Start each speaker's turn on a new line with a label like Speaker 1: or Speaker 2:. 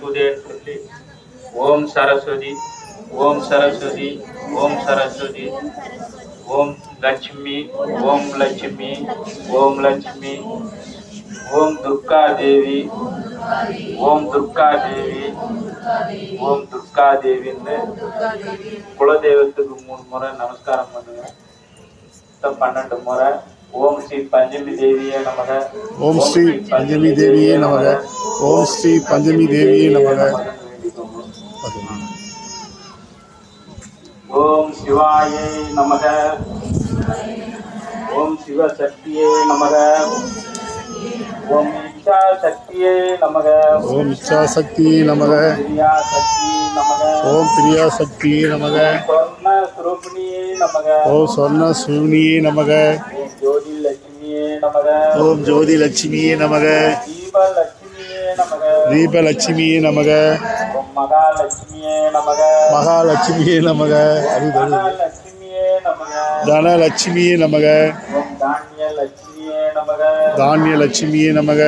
Speaker 1: துதேன்னு சொல்லி ஓம் சரஸ்வதி, ஓம் சரஸ்வதி, ஓம் சரஸ்வதி, ஓம் லட்சுமி, ஓம் லட்சுமி, ஓம் லட்சுமி, ஓம் துர்கா தேவி, ஓம் துர்கா தேவி, ஓம் துர்கா தேவின்னு குலதெய்வத்துக்கு 3 முறை நமஸ்காரம் பண்ணுங்க. 12 முறை ஓம் ஸ்ரீ பஞ்சமி தேவியே நமக,
Speaker 2: ஓம் ஸ்ரீ பஞ்சமி தேவியே நமக, ஓம் ஸ்ரீ பஞ்சமி தேவியே நமக.
Speaker 1: ஓம் சிவாயே நமக, ஓம் சிவசக்தியே நமக, ஓம் இச்சா சக்தியே நமக,
Speaker 2: ஓம் இச்சா சக்தியே நமக,
Speaker 1: பிரியா சக்தி நமக,
Speaker 2: ஓம் பிரியா சக்தியே நமக,
Speaker 1: சொர்ண சுரூபிணியே நமக,
Speaker 2: ஓம் சொர்ண சுரூபிணியே நமக,
Speaker 1: ஓம் ஜோதி லட்சுமியே நமக,
Speaker 2: ஓம் ஜோதி லட்சுமியே நமக,
Speaker 1: தீபலட்சுமியே நமக,
Speaker 2: தீபலட்சுமியே நமக,
Speaker 1: ஓம் மகாலட்சுமியே நமக,
Speaker 2: மகாலட்சுமியே நமக,
Speaker 1: தனலட்சுமியே நமக,
Speaker 2: தனலட்சுமியே நமக,
Speaker 1: ஓம் தானிய லட்சுமியே நமக,
Speaker 2: தானிய லட்சுமியே நமக.